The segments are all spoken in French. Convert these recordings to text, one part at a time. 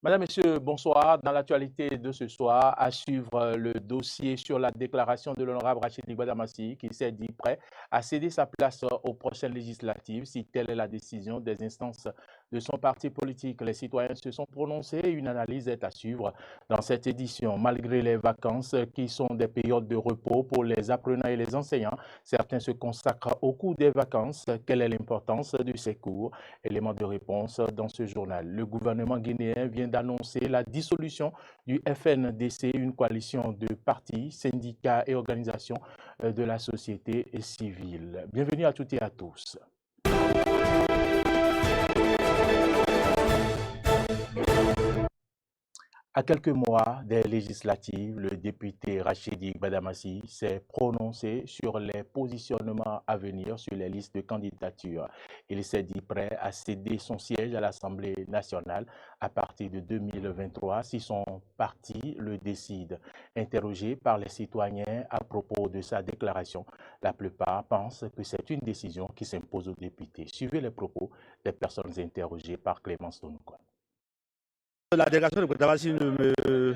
Madame, Messieurs, bonsoir. Dans l'actualité de ce soir, à suivre le dossier sur la déclaration de l'honorable Rachid Gbadamassi qui s'est dit prêt à céder sa place aux prochaines législatives si telle est la décision des instances de son parti politique. Les citoyens se sont prononcés et une analyse est à suivre dans cette édition. Malgré les vacances qui sont des périodes de repos pour les apprenants et les enseignants, certains se consacrent au cours des vacances. Quelle est l'importance de ces cours? Élément de réponse dans ce journal. Le gouvernement guinéen vient d'annoncer la dissolution du FNDC, une coalition de partis, syndicats et organisations de la société civile. Bienvenue à toutes et à tous. À quelques mois des législatives, le député Rachidi Gbadamassi s'est prononcé sur les positionnements à venir sur les listes de candidature. Il s'est dit prêt à céder son siège à l'Assemblée nationale à partir de 2023 si son parti le décide. Interrogé par les citoyens à propos de sa déclaration, la plupart pensent que c'est une décision qui s'impose aux députés. Suivez les propos des personnes interrogées par Clémence Tonouko. La délégation de Gbadamassi ne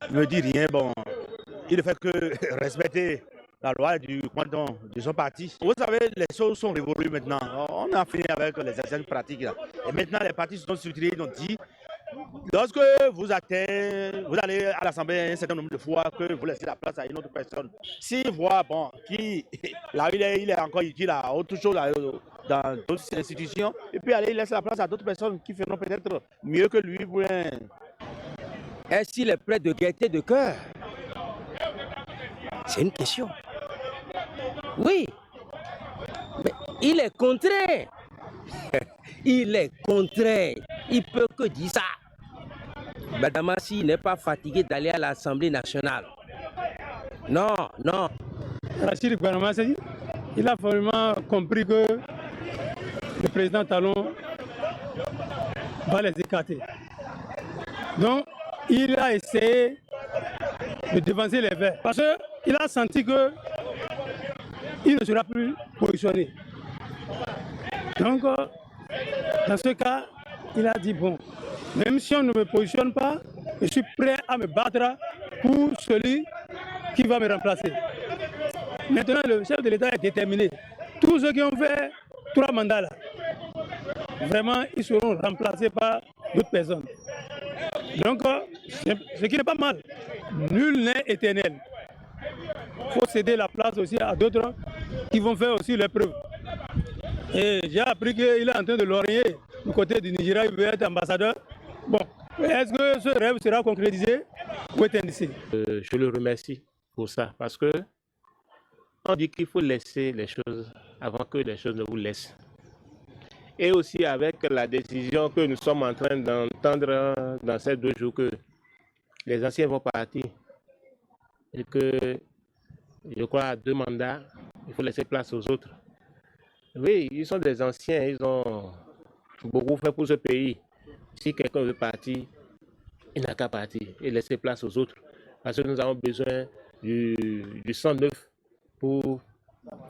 me dit rien. Bon, il ne fait que respecter la loi du canton de son parti. Vous savez, les choses sont révolues maintenant. On a fini avec les anciennes pratiques. Là. Et maintenant, les partis se sont structurés. Ils ont dit, lorsque vous allez à l'Assemblée un certain nombre de fois, que vous laissez la place à une autre personne. S'il voit, bon, là, il est encore utile à autre chose dans d'autres institutions, et puis il laisse la place à d'autres personnes qui feront peut-être mieux que lui. Est-ce qu'il est prêt de gaieté de cœur? C'est une question. Oui, mais il est contraint. Il est contraint. Il peut que dire ça. Gbadamassi n'est pas fatigué d'aller à l'Assemblée nationale. Non, non. Rachid Gbadamassi, il a vraiment compris que le président Talon va les écarter. Donc, il a essayé de devancer les Verts parce qu'il a senti qu'il ne sera plus positionné. Donc, dans ce cas, il a dit, bon, même si on ne me positionne pas, je suis prêt à me battre pour celui qui va me remplacer. Maintenant, le chef de l'État est déterminé. Tous ceux qui ont fait 3 mandats là, vraiment, ils seront remplacés par d'autres personnes. Donc, ce qui n'est pas mal. Nul n'est éternel. Il faut céder la place aussi à d'autres qui vont faire aussi leurs preuves. Et j'ai appris qu'il est en train de l'orienter du côté du Nigeria, il veut être ambassadeur. Bon, est-ce que ce rêve sera concrétisé ou éteindre? Je le remercie pour ça, parce que on dit qu'il faut laisser les choses avant que les choses ne vous laissent. Et aussi avec la décision que nous sommes en train d'entendre dans ces 2 jours que les anciens vont partir et que, je crois, à 2 mandats, il faut laisser place aux autres. Oui, ils sont des anciens, ils ont beaucoup fait pour ce pays. Si quelqu'un veut partir, il n'a qu'à partir et laisser place aux autres. Parce que nous avons besoin du sang neuf pour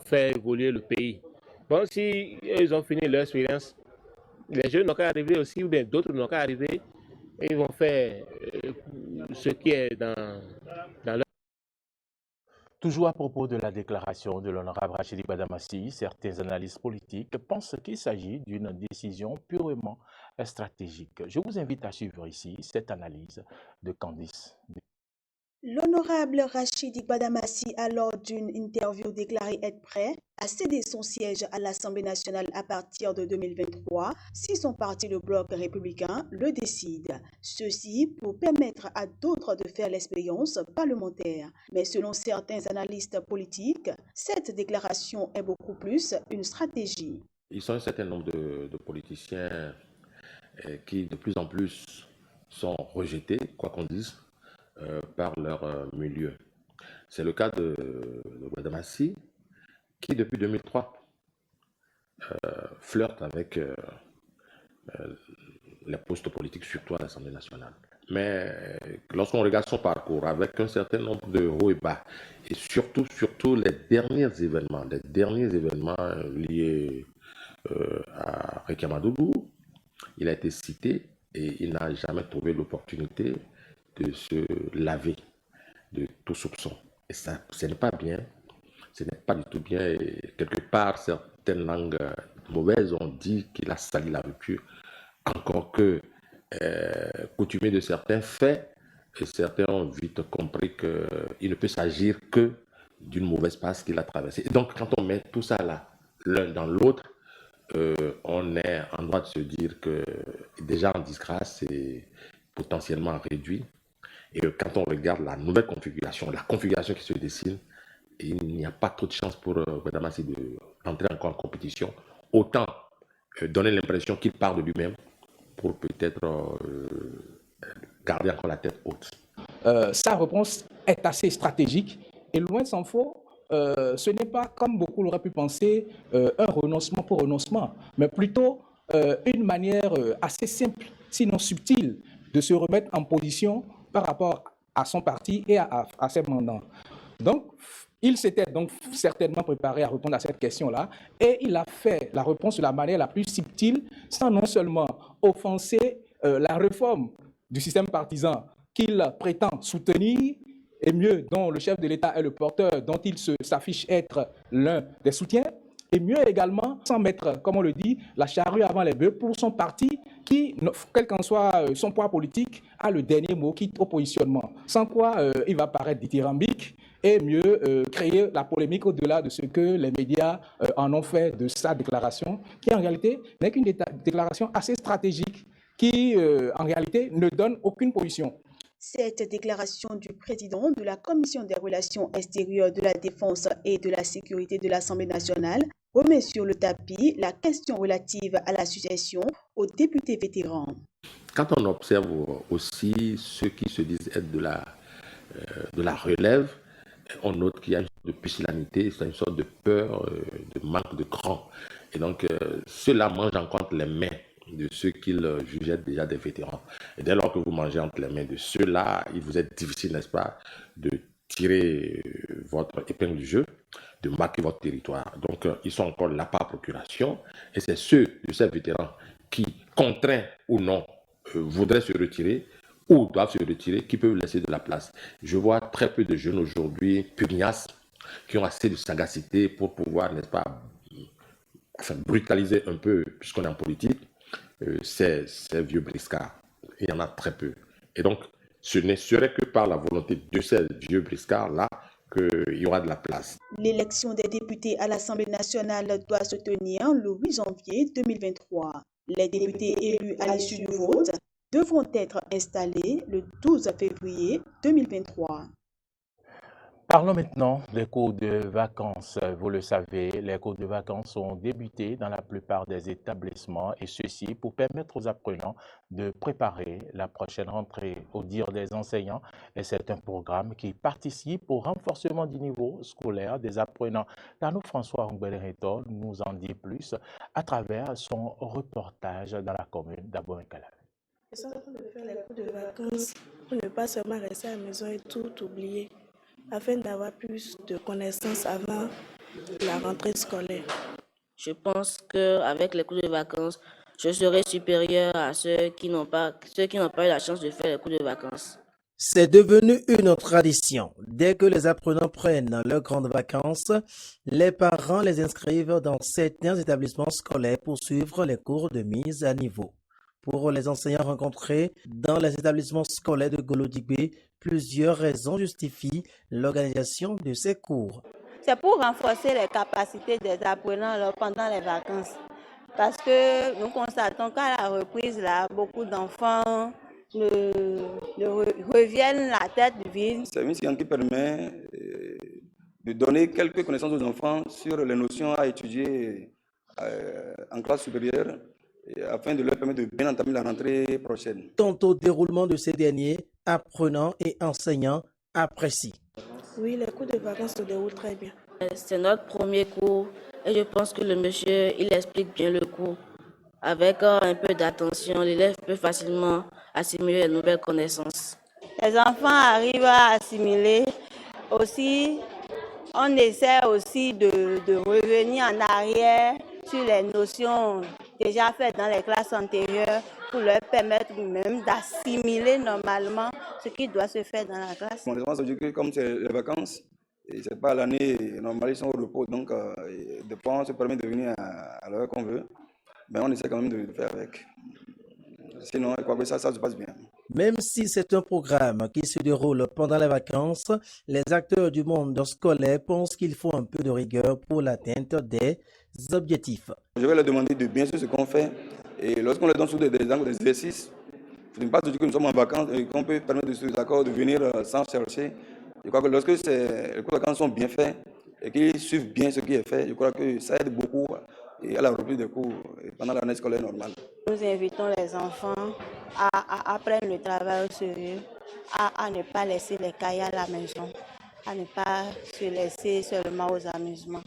faire évoluer le pays. Bon, si ils ont fini leur expérience, les jeunes n'ont qu'à arriver aussi, ou bien d'autres n'ont qu'à arriver, et ils vont faire ce qui est dans leur... Toujours à propos de la déclaration de l'honorable Rachid Gbadamassi, certains analystes politiques pensent qu'il s'agit d'une décision purement stratégique. Je vous invite à suivre ici cette analyse de Candice. L'honorable Rachid Gbadamassi a lors d'une interview déclaré être prêt à céder son siège à l'Assemblée nationale à partir de 2023 si son parti, le Bloc républicain, le décide. Ceci pour permettre à d'autres de faire l'expérience parlementaire. Mais selon certains analystes politiques, cette déclaration est beaucoup plus une stratégie. Ils sont un certain nombre de politiciens qui de plus en plus sont rejetés, quoi qu'on dise, par leur milieu. C'est le cas de Gbadamassi, qui depuis 2003 flirte avec les postes politiques, surtout à l'Assemblée nationale. Mais lorsqu'on regarde son parcours avec un certain nombre de hauts et bas, et surtout les derniers événements liés à Récamadougou, il a été cité et il n'a jamais trouvé l'opportunité de se laver de tout soupçon. Et ça, ce n'est pas bien, ce n'est pas du tout bien. Et quelque part, certaines langues mauvaises ont dit qu'il a sali la rupture, encore que coutumier de certains faits, et certains ont vite compris qu'il ne peut s'agir que d'une mauvaise passe qu'il a traversée. Et donc, quand on met tout ça là, l'un dans l'autre, on est en droit de se dire que déjà en disgrâce, c'est potentiellement réduit. Et quand on regarde la nouvelle configuration, la configuration qui se dessine, il n'y a pas trop de chance pour Gbadamassi d'entrer encore en compétition. Autant donner l'impression qu'il part de lui-même pour peut-être garder encore la tête haute. Sa réponse est assez stratégique et loin s'en faut. Ce n'est pas, comme beaucoup l'auraient pu penser, un renoncement pour renoncement, mais plutôt une manière assez simple, sinon subtile, de se remettre en position par rapport à son parti et à ses mandants. Donc, il s'était donc certainement préparé à répondre à cette question-là et il a fait la réponse de la manière la plus subtile, sans non seulement offenser la réforme du système partisan qu'il prétend soutenir, et mieux, dont le chef de l'État est le porteur, dont il s'affiche être l'un des soutiens, et mieux également, sans mettre, comme on le dit, la charrue avant les bœufs pour son parti qui, quel qu'en soit son poids politique, a le dernier mot, quitte au positionnement. Sans quoi, il va paraître dithyrambique et mieux créer la polémique au-delà de ce que les médias en ont fait de sa déclaration, qui en réalité n'est qu'une déclaration assez stratégique qui, en réalité, ne donne aucune position. Cette déclaration du président de la Commission des relations extérieures, de la défense et de la sécurité de l'Assemblée nationale remet sur le tapis la question relative à la succession aux députés vétérans. Quand on observe aussi ceux qui se disent être de la relève, on note qu'il y a une sorte de pusillanimité, une sorte de peur, de manque de cran. Et donc, ceux-là mangent en compte les mains de ceux qu'ils jugeaient déjà des vétérans. Et dès lors que vous mangez entre les mains de ceux-là, il vous est difficile, n'est-ce pas, de tirer votre épingle du jeu, de marquer votre territoire. Donc, ils sont encore là par procuration. Et c'est ceux de ces vétérans qui, contraints ou non, voudraient se retirer ou doivent se retirer, qui peuvent laisser de la place. Je vois très peu de jeunes aujourd'hui, pugnaces, qui ont assez de sagacité pour pouvoir, n'est-ce pas, brutaliser un peu, puisqu'on est en politique, ces vieux briscards. Il y en a très peu. Et donc, ce ne serait que par la volonté de ces vieux briscards-là qu'il y aura de la place. L'élection des députés à l'Assemblée nationale doit se tenir le 8 janvier 2023. Les députés élus à l'issue du vote devront être installés le 12 février 2023. Parlons maintenant des cours de vacances. Vous le savez, les cours de vacances ont débuté dans la plupart des établissements et ceci pour permettre aux apprenants de préparer la prochaine rentrée. Au dire des enseignants, et c'est un programme qui participe au renforcement du niveau scolaire des apprenants. Tano François Ngbele-Reto nous en dit plus à travers son reportage dans la commune d'Abomey-Calavi. C'est de faire les cours de vacances pour ne pas seulement rester à la maison et tout oublier, afin d'avoir plus de connaissances avant la rentrée scolaire. Je pense qu'avec les cours de vacances, je serai supérieur à ceux qui n'ont pas eu la chance de faire les cours de vacances. C'est devenu une tradition. Dès que les apprenants prennent leurs grandes vacances, les parents les inscrivent dans certains établissements scolaires pour suivre les cours de mise à niveau. Pour les enseignants rencontrés dans les établissements scolaires de Golo-Digbe, plusieurs raisons justifient l'organisation de ces cours. C'est pour renforcer les capacités des apprenants pendant les vacances. Parce que nous constatons qu'à la reprise, là, beaucoup d'enfants reviennent la tête vide. C'est une science qui permet de donner quelques connaissances aux enfants sur les notions à étudier en classe supérieure, afin de leur permettre de bien entamer la rentrée prochaine. Quant au déroulement de ces derniers, apprenants et enseignants apprécient. Oui, les cours de vacances se déroulent très bien. C'est notre premier cours et je pense que le monsieur, il explique bien le cours. Avec un peu d'attention, l'élève peut facilement assimiler les nouvelles connaissances. Les enfants arrivent à assimiler. Aussi, on essaie aussi de revenir en arrière sur les notions déjà faites dans les classes antérieures pour leur permettre même d'assimiler normalement ce qui doit se faire dans la classe. Bon, les enfants se disent que comme c'est les vacances, et c'est pas l'année normale, ils sont au repos, donc des fois on se permet de venir à l'heure qu'on veut, mais on essaie quand même de le faire avec. Sinon, je crois que ça se passe bien. Même si c'est un programme qui se déroule pendant les vacances, les acteurs du monde scolaire pensent qu'il faut un peu de rigueur pour l'atteinte des objectifs. Je vais leur demander de bien sûr ce qu'on fait, et lorsqu'on leur donne sous des exercices, je ne pas dire que nous sommes en vacances et qu'on peut permettre de se d'accord de venir sans chercher. Je crois que lorsque les cours de vacances sont bien faits et qu'ils suivent bien ce qui est fait, je crois que ça aide beaucoup à la reprise des cours pendant l'année scolaire normale. Nous invitons les enfants à prendre le travail au sérieux, à ne pas laisser les cahiers à la maison, à ne pas se laisser seulement aux amusements.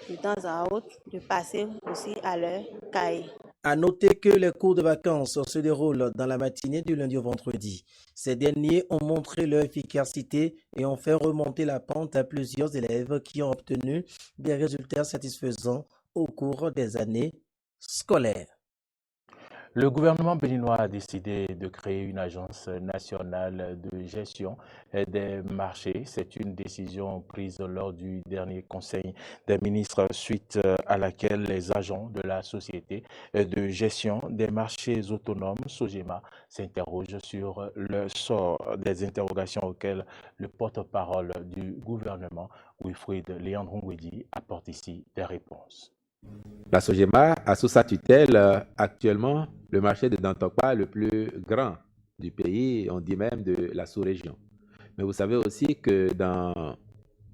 De temps à autre, de passer aussi à leur cahier. À noter que les cours de vacances se déroulent dans la matinée du lundi au vendredi. Ces derniers ont montré leur efficacité et ont fait remonter la pente à plusieurs élèves qui ont obtenu des résultats satisfaisants au cours des années scolaires. Le gouvernement béninois a décidé de créer une agence nationale de gestion des marchés. C'est une décision prise lors du dernier conseil des ministres suite à laquelle les agents de la société de gestion des marchés autonomes, SOGEMA, s'interrogent sur le sort des interrogations auxquelles le porte-parole du gouvernement, Wilfried Léandre-Ngwedi, apporte ici des réponses. La SOGEMA a sous sa tutelle actuellement le marché de Dantokpa le plus grand du pays, on dit même de la sous-région. Mais vous savez aussi que dans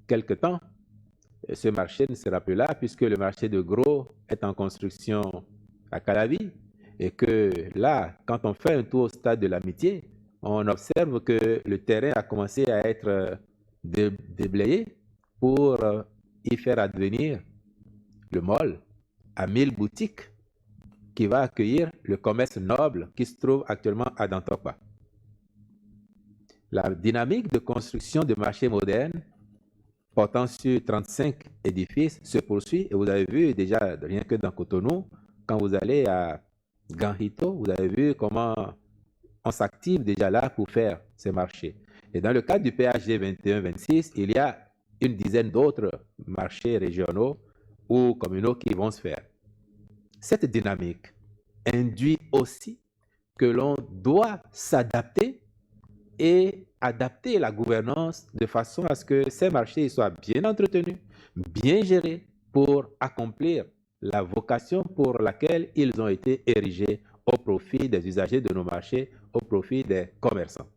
quelques temps, ce marché ne sera plus là puisque le marché de Gros est en construction à Calavi et que là, quand on fait un tour au stade de l'Amitié, on observe que le terrain a commencé à être déblayé pour y faire advenir le mall à 1000 boutiques qui va accueillir le commerce noble qui se trouve actuellement à Dantokpa. La dynamique de construction de marchés modernes portant sur 35 édifices se poursuit et vous avez vu déjà, rien que dans Cotonou, quand vous allez à Ganhito, vous avez vu comment on s'active déjà là pour faire ces marchés. Et dans le cadre du PHG 21-26, il y a une dizaine d'autres marchés régionaux ou communaux qui vont se faire. Cette dynamique induit aussi que l'on doit s'adapter et adapter la gouvernance de façon à ce que ces marchés soient bien entretenus, bien gérés pour accomplir la vocation pour laquelle ils ont été érigés au profit des usagers de nos marchés, au profit des commerçants.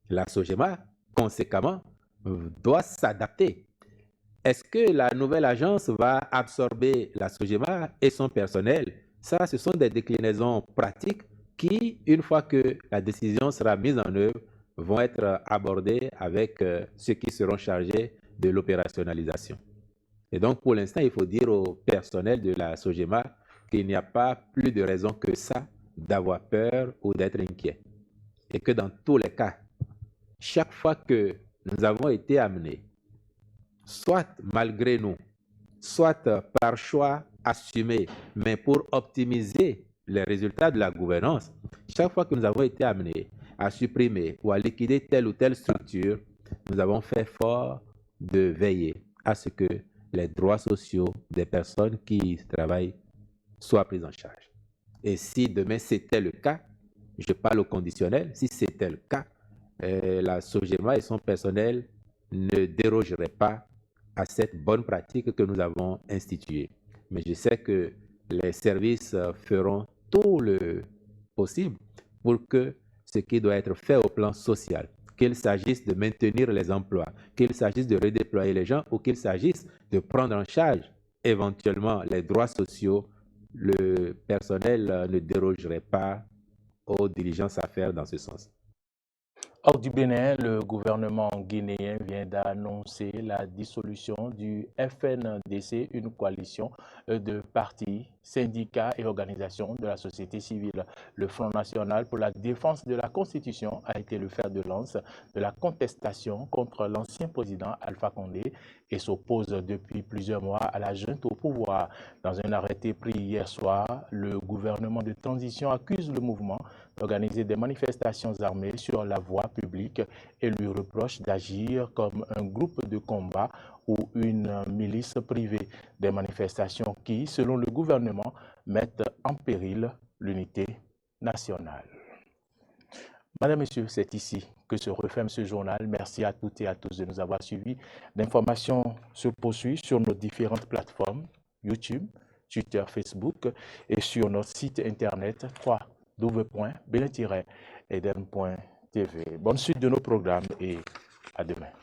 La SOGEMA, conséquemment, doit s'adapter. Est-ce que la nouvelle agence va absorber la SOGEMA et son personnel? Ça, ce sont des déclinaisons pratiques qui, une fois que la décision sera mise en œuvre, vont être abordées avec ceux qui seront chargés de l'opérationnalisation. Et donc, pour l'instant, il faut dire au personnel de la SOGEMA qu'il n'y a pas plus de raison que ça d'avoir peur ou d'être inquiet. Et que dans tous les cas, chaque fois que nous avons été amenés, soit malgré nous, soit par choix assumé, mais pour optimiser les résultats de la gouvernance, chaque fois que nous avons été amenés à supprimer ou à liquider telle ou telle structure, nous avons fait fort de veiller à ce que les droits sociaux des personnes qui travaillent soient pris en charge. Et si demain c'était le cas, je parle au conditionnel, si c'était le cas, la SOGEMA et son personnel ne dérogeraient pas à cette bonne pratique que nous avons instituée. Mais je sais que les services feront tout le possible pour que ce qui doit être fait au plan social, qu'il s'agisse de maintenir les emplois, qu'il s'agisse de redéployer les gens ou qu'il s'agisse de prendre en charge éventuellement les droits sociaux, le personnel ne dérogerait pas aux diligences à faire dans ce sens. Hors du Bénin, le gouvernement guinéen vient d'annoncer la dissolution du FNDC, une coalition de partis, syndicats et organisations de la société civile. Le Front national pour la défense de la Constitution a été le fer de lance de la contestation contre l'ancien président Alpha Condé et s'oppose depuis plusieurs mois à la junte au pouvoir. Dans un arrêté pris hier soir, le gouvernement de transition accuse le mouvement d'organiser des manifestations armées sur la voie publique et lui reproche d'agir comme un groupe de combat ou une milice privée. Des manifestations qui, selon le gouvernement, mettent en péril l'unité nationale. Madame, Monsieur, c'est ici que se referme ce journal. Merci à toutes et à tous de nous avoir suivis. L'information se poursuit sur nos différentes plateformes, YouTube, Twitter, Facebook et sur notre site internet www.belen-eden.tv. Bonne suite de nos programmes et à demain.